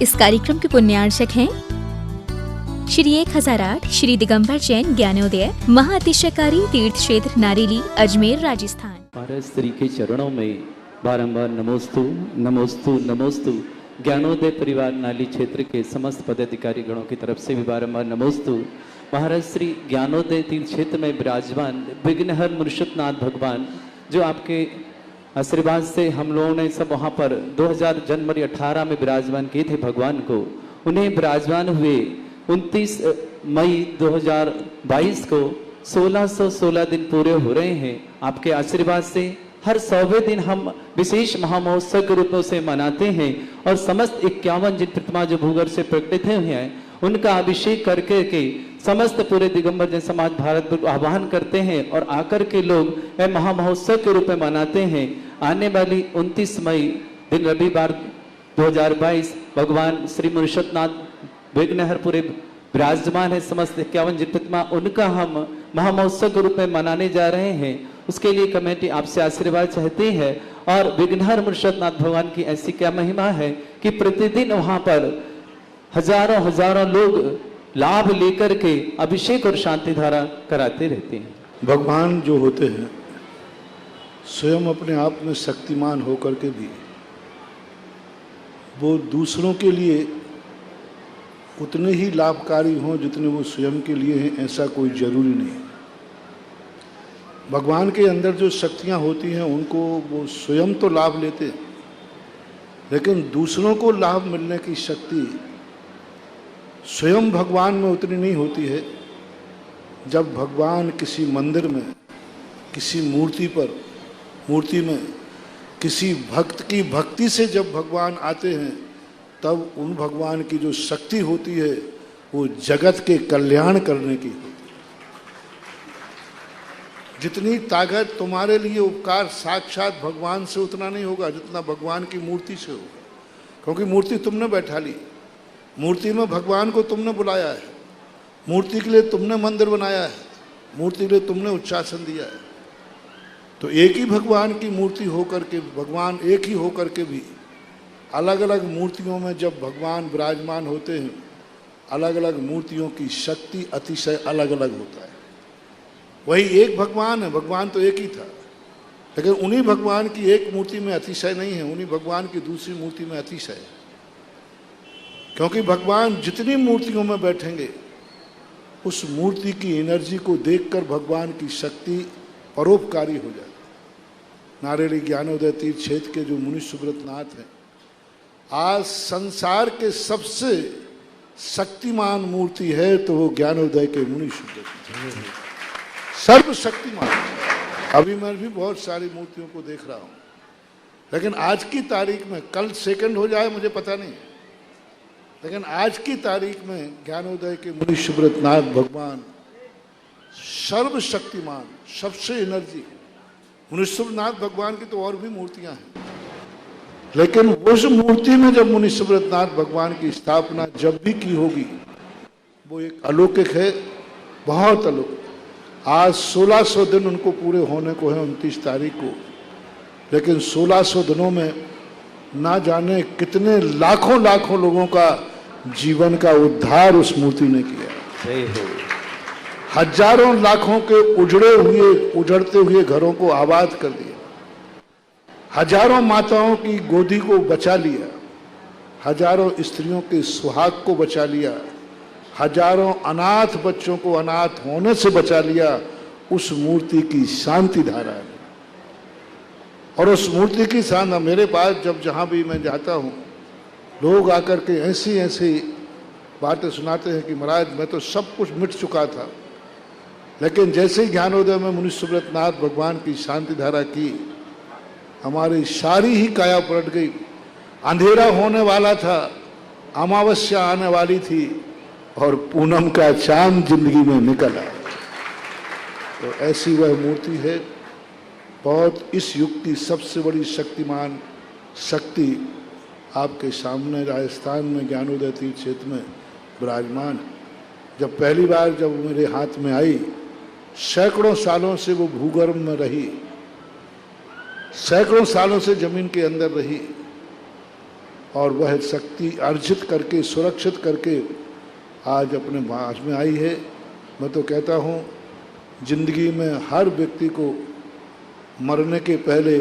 इस कार्यक्रम के पुण्यार्चक हैं श्री 1008 श्री दिगंबर जैन ज्ञानोदय महाअतिशयकारी तीर्थ क्षेत्र नारेली अजमेर राजस्थान। महाराज श्री के चरणों में बारंबार नमोस्तु नमोस्तु नमोस्तु। ज्ञानोदय परिवार नाली क्षेत्र के समस्त पदाधिकारी गणों की तरफ से भी बारंबार नमोस्तु। महाराज श्री ज्ञानोदय तीर्थ क्षेत्र में विराजमान विघ्नहर मुर्शिदनाथ भगवान, जो आपके आशीर्वाद से हम लोगों ने सब वहाँ पर 2000 जनवरी 18 में विराजमान किए थे भगवान को, उन्हें विराजमान हुए 29 मई 2022 को 1616 दिन पूरे हो रहे हैं। आपके आशीर्वाद से हर 100वें दिन हम विशेष महामहोत्सव के रूप में उसे मनाते हैं और समस्त 51 जिन प्रतिमा जो भूगर्भ से प्रकटित हुए हैं उनका अभिषेक करके के समस्त पूरे दिगंबर जन समाज भारत को आह्वान करते हैं और आकर के लोग महामहोत्सव के रूप में मनाते हैं। आने वाली 29 मई दिन रविवार 2022 भगवान श्री मुर्शिदनाथ विघ्नहर पूरे विराजमान है, समस्त 51 जिन प्रतिमा उनका हम महामहोत्सव के रूप में मनाने जा रहे हैं। उसके लिए कमेटी आपसे आशीर्वाद चाहती है और विघ्नहर मुर्शिदनाथ भगवान की ऐसी क्या महिमा है कि प्रतिदिन वहां पर हजारों हजारों लोग लाभ लेकर के अभिषेक और शांति धारा कराते रहते हैं। भगवान जो होते हैं स्वयं अपने आप में शक्तिमान होकर के भी वो दूसरों के लिए उतने ही लाभकारी हों जितने वो स्वयं के लिए हैं, ऐसा कोई जरूरी नहीं। भगवान के अंदर जो शक्तियां होती हैं उनको वो स्वयं तो लाभ लेते हैं, लेकिन दूसरों को लाभ मिलने की शक्ति स्वयं भगवान में उतनी नहीं होती है। जब भगवान किसी मंदिर में, किसी मूर्ति में किसी भक्त की भक्ति से जब भगवान आते हैं, तब उन भगवान की जो शक्ति होती है वो जगत के कल्याण करने की होती है। जितनी ताकत तुम्हारे लिए उपकार साक्षात भगवान से उतना नहीं होगा जितना भगवान की मूर्ति से होगा, क्योंकि मूर्ति तुमने बैठा ली, मूर्ति में भगवान को तुमने बुलाया है, मूर्ति के लिए तुमने मंदिर बनाया है, मूर्ति के लिए तुमने उच्चासन दिया है। तो एक ही भगवान की मूर्ति होकर के, भगवान एक ही होकर के भी अलग अलग मूर्तियों में जब भगवान विराजमान होते हैं, अलग अलग मूर्तियों की शक्ति अतिशय अलग अलग होता है। वही एक भगवान है, भगवान तो एक ही था, लेकिन उन्हीं भगवान की एक मूर्ति में अतिशय नहीं है, उन्हीं भगवान की दूसरी मूर्ति में अतिशय है। क्योंकि भगवान जितनी मूर्तियों में बैठेंगे उस मूर्ति की एनर्जी को देखकर भगवान की शक्ति परोपकारी हो जाती है। नारेली ज्ञानोदय तीर्थ क्षेत्र के जो मुनि सुब्रत नाथ हैं, आज संसार के सबसे शक्तिमान मूर्ति है तो वो ज्ञानोदय के मुनि सुब्रत, सर्वशक्तिमान। अभी मैं भी बहुत सारी मूर्तियों को देख रहा हूं, लेकिन आज की तारीख में, कल सेकंड हो जाए मुझे पता नहीं, लेकिन आज की तारीख में ज्ञानोदय के मुनि सुब्रत नाथ भगवान सर्वशक्तिमान, सबसे एनर्जी। मुनि सुब्रत नाथ भगवान की तो और भी मूर्तियां हैं, लेकिन उस मूर्ति में जब मुनि सुब्रत नाथ भगवान की स्थापना जब भी की होगी वो एक अलौकिक है, बहुत अलौकिक। आज 1600 दिन उनको पूरे होने को है 29 तारीख को, लेकिन 1600 दिनों में ना जाने कितने लाखों लाखों लोगों का जीवन का उद्धार उस मूर्ति ने किया। हजारों लाखों के उजड़ते हुए घरों को आबाद कर दिया, हजारों माताओं की गोदी को बचा लिया, हजारों स्त्रियों के सुहाग को बचा लिया, हजारों अनाथ बच्चों को अनाथ होने से बचा लिया उस मूर्ति की शांति धारा है। और उस मूर्ति की शान मेरे पास जब जहाँ भी मैं जाता हूँ, लोग आकर के ऐसी ऐसी बातें सुनाते हैं कि महाराज मैं तो सब कुछ मिट चुका था, लेकिन जैसे ही ज्ञानोदय में मुनि सुब्रत नाथ भगवान की शांति धारा की, हमारी सारी ही काया पलट गई। अंधेरा होने वाला था, अमावस्या आने वाली थी और पूनम का चांद जिंदगी में निकल आया। तो ऐसी वह मूर्ति है, बहुत इस युग की सबसे बड़ी शक्तिमान शक्ति आपके सामने राजस्थान में ज्ञानोदय तीर्थ क्षेत्र में विराजमान। जब पहली बार जब मेरे हाथ में आई, सैकड़ों सालों से वो भूगर्भ में रही, सैकड़ों सालों से जमीन के अंदर रही, और वह शक्ति अर्जित करके, सुरक्षित करके आज अपने भाष में आई है। मैं तो कहता हूँ जिंदगी में हर व्यक्ति को मरने के पहले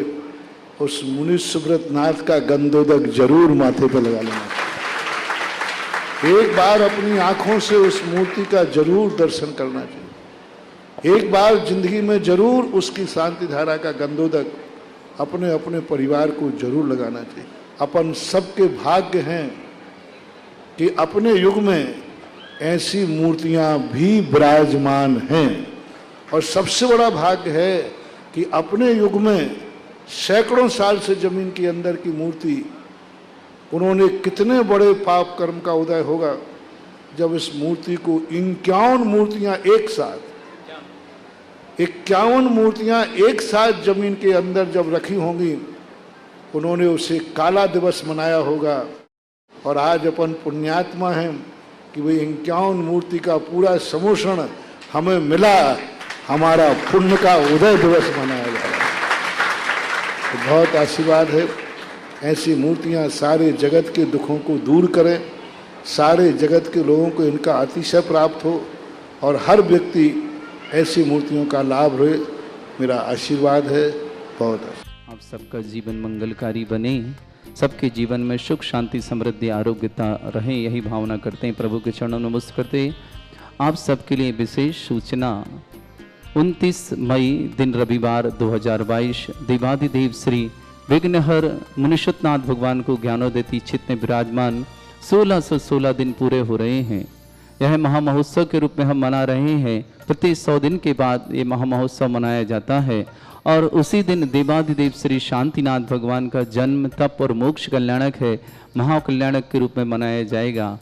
उस मुनि सुब्रत नाथ का गंधोदक जरूर माथे पर लगा लेना चाहिए। एक बार अपनी आंखों से उस मूर्ति का जरूर दर्शन करना चाहिए। एक बार जिंदगी में जरूर उसकी शांति धारा का गंधोदक अपने अपने परिवार को जरूर लगाना चाहिए। अपन सबके भाग्य हैं कि अपने युग में ऐसी मूर्तियां भी विराजमान हैं, और सबसे बड़ा भाग्य है कि अपने युग में सैकड़ों साल से जमीन के अंदर की मूर्ति, उन्होंने कितने बड़े पाप कर्म का उदय होगा जब इस मूर्ति को 51 मूर्तियां एक साथ, 51 मूर्तियां एक साथ जमीन के अंदर जब रखी होंगी, उन्होंने उसे काला दिवस मनाया होगा। और आज अपन पुण्यात्मा हैं कि भाई 51 मूर्ति का पूरा समोषण हमें मिला, हमारा पुण्य का उदय दिवस मनाया जा रहा है। तो बहुत आशीर्वाद है। ऐसी मूर्तियां सारे जगत के दुखों को दूर करें, सारे जगत के लोगों को इनका अतिशय प्राप्त हो, और हर व्यक्ति ऐसी मूर्तियों का लाभ रहे, मेरा आशीर्वाद है। बहुत आप सबका जीवन मंगलकारी बने, सबके जीवन में सुख शांति समृद्धि आरोग्यता रहे, यही भावना करते हैं। प्रभु के चरणों में नमस्कार करते आप सबके लिए विशेष सूचना 29 मई दिन रविवार 2022 देवाधिदेव श्री विघ्नहर मुनिषतनाथ भगवान को ज्ञानोदय चित्त में विराजमान 1616 दिन पूरे हो रहे हैं। यह महामहोत्सव के रूप में हम मना रहे हैं। प्रति 100 दिन के बाद ये महामहोत्सव मनाया जाता है, और उसी दिन देवाधिदेव श्री शांतिनाथ भगवान का जन्म, तप और मोक्ष कल्याणक है, महाकल्याणक के रूप में मनाया जाएगा।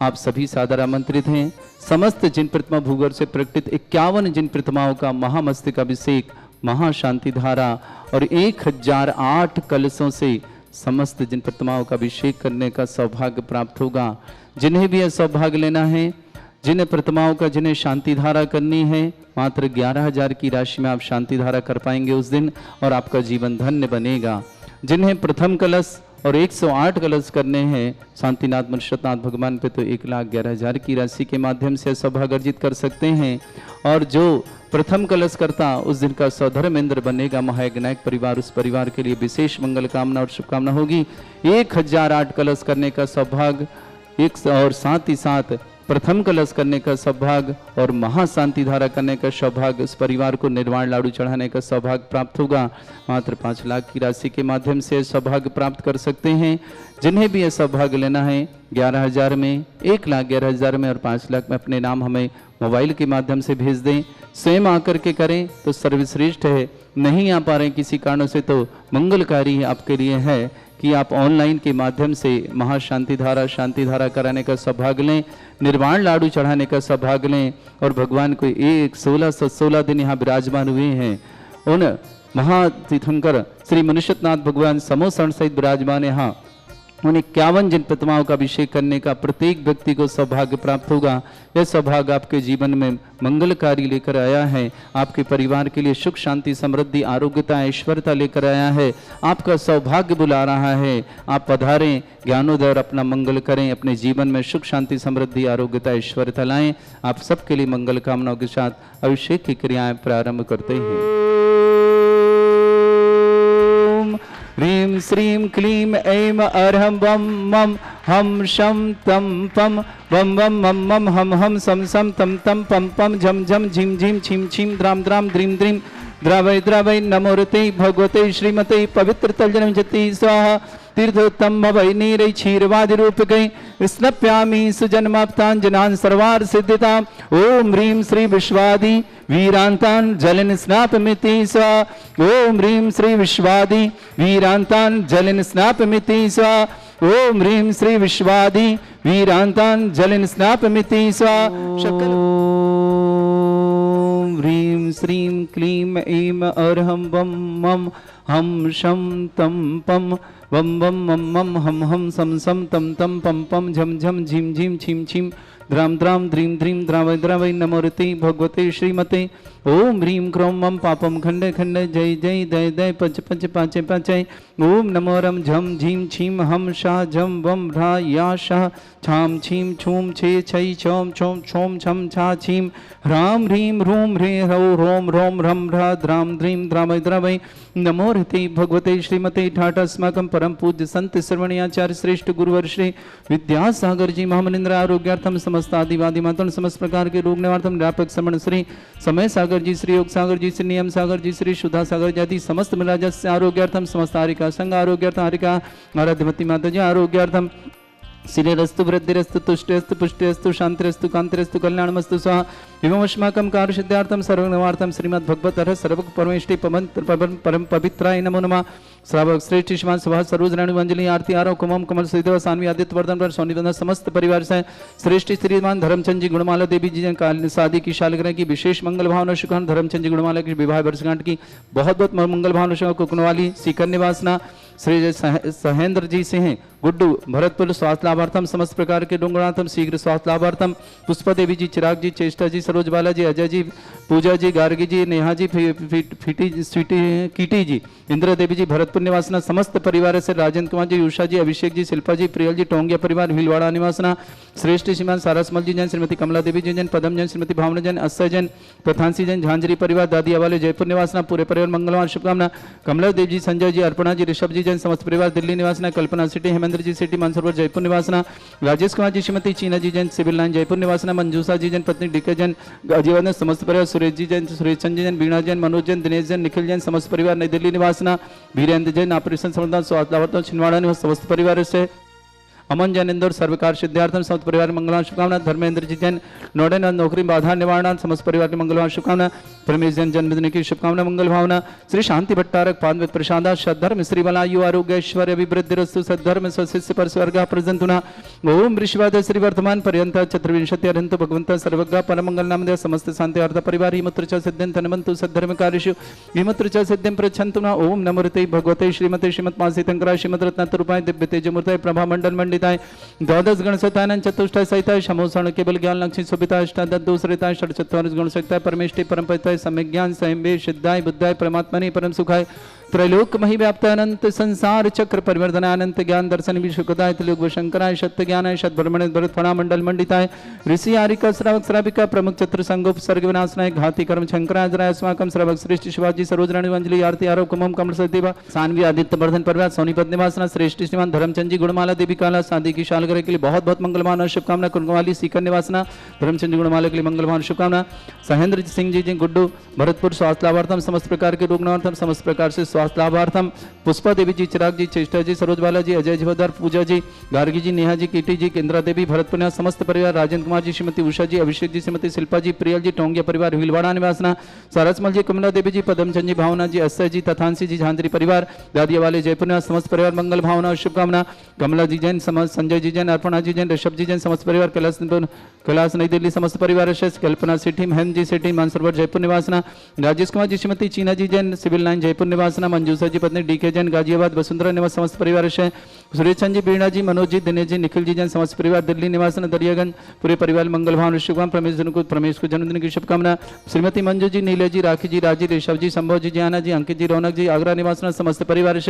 आप सभी सादर आमंत्रित हैं। समस्त जिन प्रतिमा भूगर्भ से प्रकटित 51 जिन प्रतिमाओं का महामस्तकाभिषेक, महाशांति धारा और 1008 कलशों से समस्त जिन प्रतिमाओं का अभिषेक करने का सौभाग्य प्राप्त होगा। जिन्हें भी यह सौभाग्य लेना है, जिन प्रतिमाओं का जिन्हें शांति धारा करनी है, मात्र 11,000 की राशि में आप शांति धारा कर पाएंगे उस दिन, और आपका जीवन धन्य बनेगा। जिन्हें प्रथम कलश और 108 कलश करने हैं शांतिनाथ मुनिषतनाथ भगवान पे, तो 1,11,000 की राशि के माध्यम से सौभाग्य अर्जित कर सकते हैं। और जो प्रथम कलश करता उस दिन का सौधर्मेंद्र बनेगा महायज्ञनायक परिवार, उस परिवार के लिए विशेष मंगल कामना और शुभकामना होगी। 1008 कलश करने का सौभाग्य, और साथ ही साथ प्रथम कलश करने का सौभाग्य और महाशांति धारा करने का सौभाग्य, उस परिवार को निर्वाण लाडू चढ़ाने का सौभाग्य प्राप्त होगा। मात्र 5 लाख की राशि के माध्यम से सौभाग्य प्राप्त कर सकते हैं। जिन्हें भी यह सौभाग्य लेना है, 11,000 में, 1,11,000 में और 5 लाख में अपने नाम हमें मोबाइल के माध्यम से भेज दें। स्वयं आकर के करें तो सर्वश्रेष्ठ है। नहीं आ पा रहे किसी कारणों से, तो मंगलकारी आपके लिए है कि आप ऑनलाइन के माध्यम से महाशांति धारा, शांति धारा कराने का सौभाग्य लें, निर्वाण लाडू चढ़ाने का सौभाग्य लें, और भगवान को 1616 दिन यहाँ विराजमान हुए हैं। उन महातीर्थंकर श्री मुनिषतनाथ भगवान समोसरण सहित विराजमान यहाँ उन 51 जिन प्रतिमाओं का अभिषेक करने का प्रत्येक व्यक्ति को सौभाग्य प्राप्त होगा। यह सौभाग्य आपके जीवन में मंगलकारी लेकर आया है, आपके परिवार के लिए सुख शांति समृद्धि आरोग्यता ऐश्वर्यता लेकर आया है, आपका सौभाग्य बुला रहा है। आप पधारें, ज्ञानोदय और अपना मंगल करें, अपने जीवन में सुख शांति समृद्धि आरोग्यता ऐश्वर्यता लाएं। आप सबके लिए मंगल कामनाओं के साथ अभिषेक की क्रियाएं प्रारंभ करते हैं। ह्रीं श्रीं क्लीं ऐं अर्हं वं मं हम शं तं पं वं वं मं मं हम हम सं सं तं तं पं पं झं झं झिं झिं छिं छिं द्रां द्रां द्रीं द्रीं द्रवै द्रवै नमोरते भगवते श्रीमते पवित्र तलजन जति स्वाहा तीर्थोत्तम भवै नीरै क्षीरवादि रूपकै स्नप्यामि सुजन्माप्ताञ्जनान् सर्वार्थ सिद्धिताम्। ओम ह्रीं श्री विश्वादि वीरांतान् जलन स्नापमिति स्वाहा। ओम ह्रीं श्री विश्वादि वीरांतान् जलन स्नापमिति स्वाहा। ओम ह्रीं श्री विश्वादि वीरांतान् जलन स्नापमिति स्वाहा। ओम ह्रीं श्रीं क्लीं ऐं अर्हं वं मं हम शं तं पं वं वं मं मं हम हम सं सं तं तं पं पं झं झं झिं झिं छिं छिं द्राम द्राम द्रीम द्रीम द्रावय द्रावय नमोरति भगवते श्रीमते ओम ह्रीं क्रोम मम पापम खंडे खंडे जय जय दय दय पंच पंच पांचे पांचे ओम नमो रम झम झीम छीम हम शाह झम वम ह्रा या शाह छाम छीम छूम छे छै छोम छोम छोम छम छा छीम ह्राम ह्रीं ह्रूम ह्रे ह्रौ रोम रोम रम ह्रा द्राम द्रीम द्रामय द्रावय नमो रते भगवते श्रीमते ठाट अस्माकं परम पूज्य संत श्रवणीयाचार्य श्रेष्ठ गुरुवर श्री विद्यासागर जी महामनिंद्र आरोग्यार्थम समस्त आदिवादी मातन समस्त प्रकार के रोग निवार्थम व्यापक श्रवण श्री समय सागर जी श्री योग सागर जी श्री नियम सागर जी श्री शुद्धा सागर जाति समस्त मिलाजस्य आरोग्यार्थम समस्त हारिका संघ आरोग्यार्थम हारिका आराध्यवती माता जी आरोग्यार्थम श्रीरस्तु वृद्धिरस्तु तुष्टिरस्तु पुष्टिरस्तु शांतिरस्तु कांतिरस्तु कल्याणमस्तु स्वाहा विमोष्माकं कार्यसिद्धार्थं सर्वनिवार्थं श्रीमद् भगवतः सर्वक परमेष्टि परम पवित्राय नमो नमः श्रावक श्रेष्ठ श्रीमान सुभाष सरोज रेणुवंजलि आरती आरो कुमम कमल श्रीदेव सान्वी आदित्य वर्धन पर सोनीवंदन समस्त परिवार से श्रेष्ठ श्रीमान धर्मचंद जी गुणमाला देवी जी जन काल शादी की शालग्रह की विशेष मंगल भावना शुभान धर्मचंद जी गुणमाला की विवाह वर्षगांठ की बहुत बहुत मंगल भावना शुभ कुकनवाली सीकर निवासना श्री सहेंद्र जी सिंह गुड्डू भरतपुर स्वास्थ्य लाभार्थम समस्त प्रकार के डोंगरार्थम शीघ्र स्वास्थ्य लाभार्थम पुष्पा देवी जी चिराग जी चेष्टा जी सरोज बाला जी अजय जी पूजा जी गार्गी जी नेहा जी कीटी जी इंदिरा देवी जी भरतपुर निवासना समस्त परिवार से राजेंद्र कुमार जी उषा जी अभिषेक जी शिल्पा जी प्रियल जी टोंगिया परिवार भीलवाड़ा निवासना श्रेष्ठ श्रीमान सारसमल जी जैन श्रीमती कमला देवी जी जैन पदम जैन श्रीमती भावना जैन अस्य जैन प्रधानसी जैन झांझरी परिवार दादी अवाले जयपुर निवासना पूरे परिवार मंगलवार शुभकामना कमला देव जी संजय जी अर्पणा जी ऋषभ जी जैन समस्त परिवार दिल्ली निवासना कल्पना सिटी हेमेंद्र जी city Mansarovar Jaipur निवासना Rajesh Kumar ji Shrimati Cheena ji Jain civil line Jaipur निवासना मंजूषा जी जैन पत्नी डीके जैन अजीवन समस्त परिवार सुरेश जी जैन सुरेश चंद जी जैन बीणा जैन मनोज जैन दिनेश जैन निखिल जैन समस्त परिवार नई दिल्ली निवासना वीरेंद्र जैन ऑपरेशन समाधान स्वास्थ्य लाभार्थी छिंदवाड़ा निवास समस्त परिवार से अमन जैन इंदौर सर्वकार सिद्धार्थम समस्त परिवार मंगलवार शुभकामना धर्मेंद्र जी जैन नोएडा नौकरी बाधा निवारण समस्त परिवार की मंगलवार शुभकामना परमेश जैन जन्मदिन की शुभकामना मंगल भावना श्री शांति भट्टारक पाद प्रसादा सद्धर्म श्री बलायु आरोग्य ऐश्वर्य अभिवृद्धिरस्तु सद्धर्म स्वशिष्य पर स्वर्ग प्रजंतुना ओम ऋषवाद श्री वर्तमान पर्यंत चतुर्विंशति अरंत भगवंत सर्वज्ञ परमंगल नामदेव समस्त शांति अर्थ परिवार हिमत्र च सिद्धिं तन्मन्तु सद्धर्म कार्येषु हिमत्र च सिद्धिं प्रच्छन्तुना ओम नमोते भगवते श्रीमते श्रीमत्मासितंकराय श्रीमद् रत्नतरूपाय दिव्य तेजमूर्ताय प्रभा मंडल मंडिताय द्वादश गण सतानन चतुष्टय सहिताय शमोषण केवल ज्ञान लक्ष्मी सुबिता अष्टादश दूसरिताय षट्चत्वारिश गुण सहिताय परमेष्टि परमपिताय सम्यक ज्ञान स्वयं सिद्धाय बुद्धाय परमात्मने परम सुखाय त्रैलोक मही व्याप्त अनंत संसार चक्र परिवर्तन अनंत ज्ञान दर्शन विशुकताय त्रिलोक शंकराय सत्य ज्ञानाय शतभ्रमण भरत फणा मंडल मंडिताय ऋषि आरिका श्रावक श्राविका प्रमुख चतुर संगोप सर्ग विनाशनाय घाती कर्म शंकराचार्य अस्माकं श्रावक श्रेष्ठ शिवाजी सरोज राणीवंजलि आरती आरोप कुमम कमल सदेवा सानवी आदित्य वर्धन परिवार सोनीपत निवासना श्रेष्ठ श्रीमान धर्मचंद जी गुणमाला देवी काला शादी की शालग्रह के लिए बहुत बहुत मंगलवान और शुभकामना कुंगवाली सीकर निवासना धर्मचंद जी गुणमाला के लिए मंगलवान शुभकामना सहेंद्र सिंह जी गुड्डू भरतपुर स्वास्थ्य लाभार्थम समस्त प्रकार के रोग निवार्थम समस्त प्रकार से स्वास्थ्य लाभार्थम पुष्पा देवी जी चिराग जी चेष्टा जी सरोज बाला जी अजय जीवदार पूजा जी गार्गी जी नेहा जी कीटी जी इंदिरा देवी भरतपुर समस्त परिवार राजेंद्र कुमार जी श्रीमती उषा जी अभिषेक जी श्रीमती शिल्पा जी प्रियल जी टोंगिया परिवार भीलवाड़ा निवासना सारसमल जी कमला देवी जी पदमचंद जी भावना जी अस्य जी तथांसी जी झांझरी परिवार दादिया वाले जयपुर निवास समस्त परिवार मंगल भावना और शुभकामना कमला जी जैन संजय जी जैन अर्पणा जी जैन ऋषभ जी जैन समस्त परिवार कैलाश नई दिल्ली समस्त परिवार कल्पना city Mahendra ji city Mansarovar Jaipur निवासना Rajesh Kumar ji Shrimati Cheena ji Jain civil line Jaipur निवासना मंजूषा जी पत्नी डीके जैन गाजियाबाद वसुंधरा निवास समस्त परिवार सुरेश चंद जी बीणा जी मनोज जी दिनेश जी निखिल जी जैन समस्त परिवार दिल्ली निवासना दरियागंज पूरे परिवार मंगल भावना शुभकामना प्रमेश को जन्मदिन की शुभकामना श्रीमती मंजू जी नीले जी राखी जी राजी ऋषभ जी संभव जी जियाना जी अंकित जी रौनक जी आगरा निवासना समस्त परिवार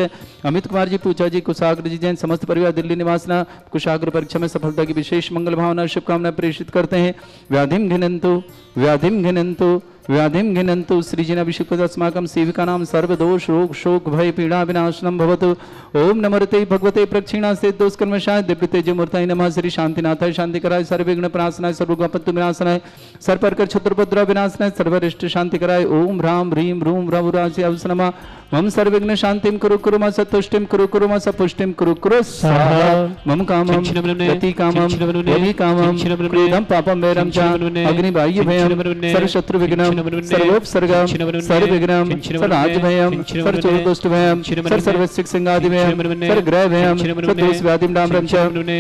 अमित कुमार जी पूजा जी कुशाग्र जी जैन समस्त परिवार दिल्ली निवासना कुशाग्र परीक्षा में सफलता की विशेष मंगल भावना शुभकामना प्रेषित करते हैं व्याधिम घिनंतु व्याधिम घिनंतु सृजनाभिषेकस्माकं सेविकानां सर्वदोष रोग शोक भय पीड़ा विनाशनम भवतु ओम नमोते भगवते प्रक्षिणास्ते दोषकर्मशाय दिव्य तेजमूर्ताय नमः श्री शांतिनाथाय शांतिकराय सर्वविघ्न प्रणाशनाय सर्वोपत्ति विनाशनाय सर्वप्रकार शत्रुपद्रव विनाशनाय सर्वरिष्ट शांतिकराय ओम ह्रां ह्रीं ह्रूं ह्रवराजि अवसनमा मम सर्वविघ्न शांतिं कुरु मा सतुष्टिं कुरु मा सपुष्टिं कुरु स्वाहा मम कामं गति कामं योगी कामं क्रोधं पापं वैरं च अग्निबाह्य भयं सर्वशत्रु विघ्नं सर्वोपसर्गं सर्वविघ्नं सर्वराजभयं सर्वचोरदुष्टभयं सर्वसिंहादिभयं सर्वग्रहभयं सर्वदोषव्याधिं डाम्रं च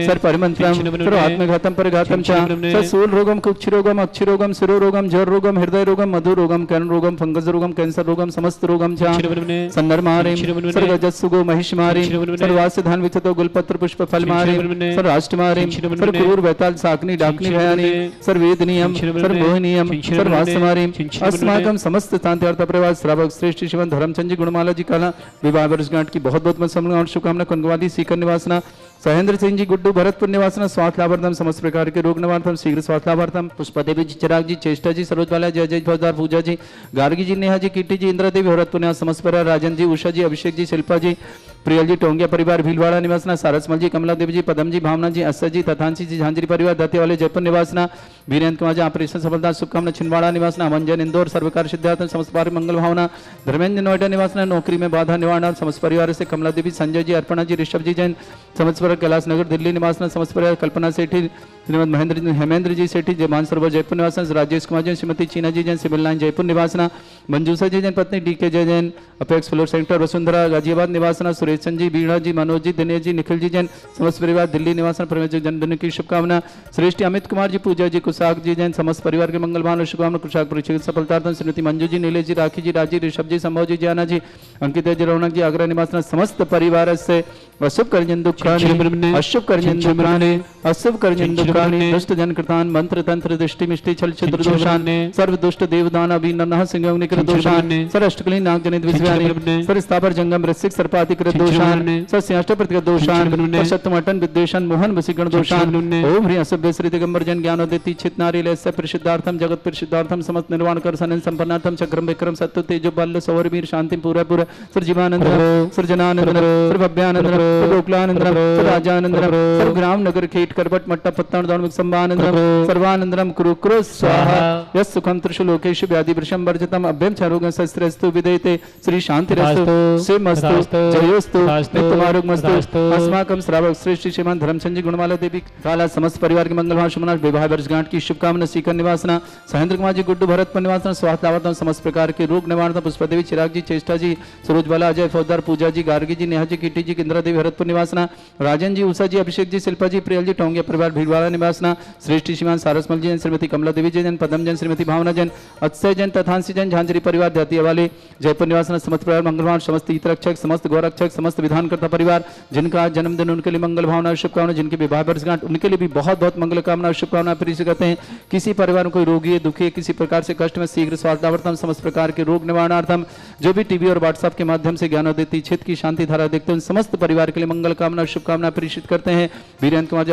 सर्वपरिमन्त्रं सर्वात्मघातं परिघातं च सर्वशूलरोगं कुक्षिरोगं अक्षिरोगं शिरोरोगं जररोगं हृदयरोगं मधुरोगं कर्णरोगं फंगसरोगं कैंसर रोगं समस्त रोगं च सन्नरमारिं सर्वजस्सुगो महिषमारिं सर्वास्य धन विचतो गुलपत्र पुष्प फलमारिं सर्वाष्टमारिं सर्वक्रूर वैताल साकनी डाकनी भयानी सर्वेदनीयम सर्वमोहनीयम सर्वास्मारिं अस्माकं समस्त शांत्यर्थ परिवार श्रावक श्रेष्ठ शिवन धर्मचंद जी गुणमाला जी काला विवाह वर्षगांठ की बहुत बहुत शुभकामना कुंगवादी सीकर निवासना सहेंद्र सिंह जी गुड्डू भरतपुर निवासना स्वास्थ्य लाभार्थम समस्त प्रकार के रोग निवार्थम शीघ्र स्वास्थ्य लाभार्थम पुष्पा देवी जी चिराग जी चेष्टा जी सरोजवाला जय जय फौजदार पूजा जी गार्गी जी नेहा जी कीटी जी इंद्रा देवी भरतपुर निवास समस्त परिवार राजन जी उषा जी अभिषेक जी शिल्पा जी प्रियल जी टोंगिया परिवार भीलवाड़ा निवासना सारसमल जी कमला देवी जी पदम जी भावना जी अस्सा जी तथांशी जी झांझरी परिवार दत्ते वाले जयपुर निवासना वीरेंद्र कुमार जी ऑपरेशन सफलता शुभकामना छिंदवाड़ा निवासना मंजन इंदौर सर्वकार सिद्धार्थ समस्त परिवार मंगल भावना धर्मेंद्र नोएडा निवासना नौकरी में बाधा निवारण समस्त परिवार से कमला देवी संजय जी अर्पणा जी ऋषभ जी जैन समस्त परिवार कैलाश नगर दिल्ली निवासना समस्त परिवार कल्पना सेठी श्रीमद महेंद्र हेमेंद्र जी सेठी जय मानसरोवर जयपुर निवासना राजेश कुमार जैन श्रीमती चीना जी जैन सिविल लाइन जयपुर निवासना मंजूषा जी जैन पत्नी D K Jai Jain apex floor centre Vasundhara Ghaziabad निवासना सुरेश चंद जी बीणा जी मनोज जी दिनेश जी निखिल जी जैन समस्त परिवार दिल्ली निवासना परमेश्वर जन्मदिन की शुभकामना श्रेष्ठ अमित कुमार जी पूजा जी कुशाक जी जैन समस्त परिवार के मंगल भावना शुभकामना कुशाक परीक्षा सफलतार्थम श्रीमती मंजू जी नीलेश जी राखी जी राजी ऋषभ जी संभव जी ज्ञाना जी अंकित जी रौनक जी आगरा निवासना समस्त परिवार से अशुभ कर्जन दुःखानि अशुभ कर्जन दुःखानि अशुभ कर्जन दुःखानि दुष्ट जन कृतान मंत्र तंत्र दृष्टि मिष्टि छल छिद्र दोषान सर्व दुष्ट देवदान अभिननः सिंह निकृत दोषान सर अष्टकली नाग जनित विषयानि सर स्थापर जंगम रसिक सर्पाति कृत दोषान सर सिंहाष्ट प्रतिगत दोषान शतमटन विद्वेषण मोहन वसीकरण दोषान ओम ह्री असभ्य श्री दिगंबर जन ज्ञानोदिति चित नारी लेस्य प्रसिद्धार्थम जगत प्रसिद्धार्थम समस्त निर्वाण कर सनन संपन्नार्थम चक्रम विक्रम सत्य तेज बल सौर वीर शांति पूरा पूरा सर जीवानंद सर जनानंद सर भव्यानंद सर गोकुलानंद सर राजानंद सर ग्राम नगर खेट करबट मट्टा पत्तन दौड़ संबानंदम सर्वानंदम कुरु कुरु स्वाहा यस सुखम त्रिषु लोकेषु व्याधि वृषम वर्जितम अभ्यम चरोगं शस्त्रस्तु विदेते श्री शांतिरस्तु शिवमस्तु जयोस्तु नित्यमारोग्यमस्तु अस्माकं श्रावक श्रेष्ठ श्रीमान धर्मचंद जी गुणमाला देवी काला समस्त परिवार के मंगल शुभमना विवाह वर्षगांठ की शुभकामना सीकर निवासना सहेंद्र कुमार जी गुड्डू भरतपुर निवासना स्वास्थ्य लाभार्थम समस्त प्रकार के रोग निवारण पुष्पा देवी चिराग जी चेष्टा जी सरोजवाला अजय फौजदार पूजा जी गार्गी जी नेहा जी कीटी जी इंदिरा देवी भरतपुर निवासना राजन जी उषा जी अभिषेक जी शिल्पा जी प्रियल जी टोंगिया परिवार भीलवाड़ा निवासना श्रेष्ठ श्रीमान सारसमल जी जैन श्रीमती कमला देवी जैन पदम जैन श्रीमती भावना जैन अक्षय जैन तथांशी जैन झांझरी परिवार दतिया वाले जयपुर निवासना समस्त परिवार मंगलवान समस्त हितरक्षक समस्त गौरक्षक समस्त विधानकर्ता परिवार जिनका जन्मदिन उनके लिए मंगल भावना शुभकामना जिनके विवाह वर्षगांठ उनके लिए भी बहुत बहुत मंगल कामना शुभकामना प्रीति करते हैं। किसी परिवार में कोई रोगी है दुखी है किसी प्रकार से कष्ट में शीघ्र स्वास्थ्यार्थम समस्त प्रकार के रोग निवारणार्थम जो भी टीवी और व्हाट्सएप के माध्यम से ज्ञानोदिति क्षेत्र की शांति धारा देखते हैं समस्त परिवार के लिए मंगल कामना शुभकामना प्रेषित करते हैं। वीरेंद्र कुमार जी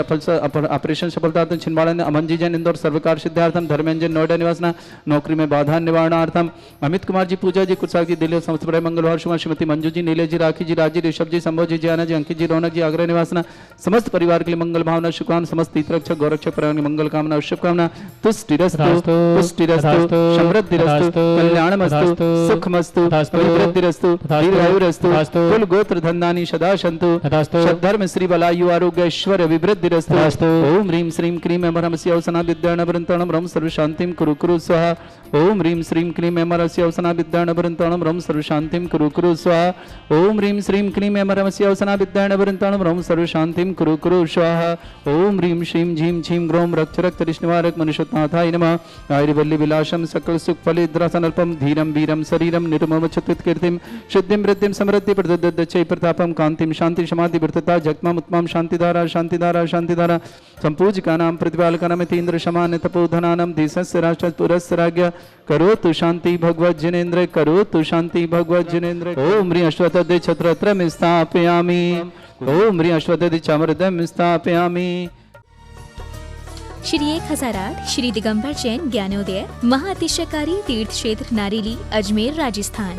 ऑपरेशन सफलतार्थम छिंदवाड़ा ने अमन जी जैन इंदौर सर्वकार सिद्धार्थम धर्मेंद्र जैन नोएडा निवासना नौकरी में बाधा निवारणार्थम अमित कुमार जी पूजा जी कुशाक जी दिल्ली समस्त परिवार मंगलवार शुभ श्रीमती मंजू जी नीलेश जी राखी जी राजी ऋषभ जी संभव जी ज्ञाना जी अंकित जी रौनक जी आगरा निवासना समस्त परिवार के लिए मंगल भावना शुभकामना समस्त हितरक्षक गौरक्षक परिवार की मंगल कामना शुभकामना तुष्टिरस्तु पुष्टिरस्तु समृद्धिरस्तु कल्याणमस्तु सुखमस्तु अभिवृद्धिरस्तु दीर्घायुरस्तु कुल गोत्र धन्दानि सदा सन्तु धर्म श्री बलायु आरोग्य ऐश्वर्य विवृद्धिरस्तु ओम ह्रीं श्रीं क्रीं अमरमस्य अवसना विद्याणवृन्तणं रम सर्व शांतिं कुरु कुरु स्वाहा ओम ह्रीं श्रीं क्रीं अमरस्य अवसना विद्याणवृन्तणं रम सर्व शांतिं कुरु कुरु स्वाहा ओम ह्रीं श्रीं क्रीं अमरमस्य अवसना विद्याणवृन्तणं रम सर्व शांतिं कुरु कुरु स्वाहा ओम ह्रीं श्रीं झीं झीं ग्रोम रक्ष रक्त निवारक मनुष्योत्नाथाय नमः आयुर्वल्ली विलासम सकल सुख फलिद्रसनल्पम धीरम वीरम शरीरम निर्मम चतुत कीर्तिम शुद्धिम वृद्धिम समृद्धि प्रदद्दच्चै प्रतापम कांतिम शांति समाधि वृद्धता जगमम उत्तमम शांतिधारा शांतिधारा शांतिधारा संपूजिकानां प्रतिपालकानां तीन्द्र समान तपोधनानां देशस्य राष्ट्रस्य पुरस्य राज्ञ करोतु शांति भगवत जिनेन्द्र करोतु शांति भगवत जिनेन्द्र ओम ह्रीं अश्वत्थ छत्रत्रम स्थापयामि ओम ह्रीं अश्वत्थ चामरदम स्थापयामि। श्री 1008 श्री दिगंबर जैन ज्ञानोदय महाअतिशयकारी तीर्थ क्षेत्र नारेली अजमेर राजस्थान।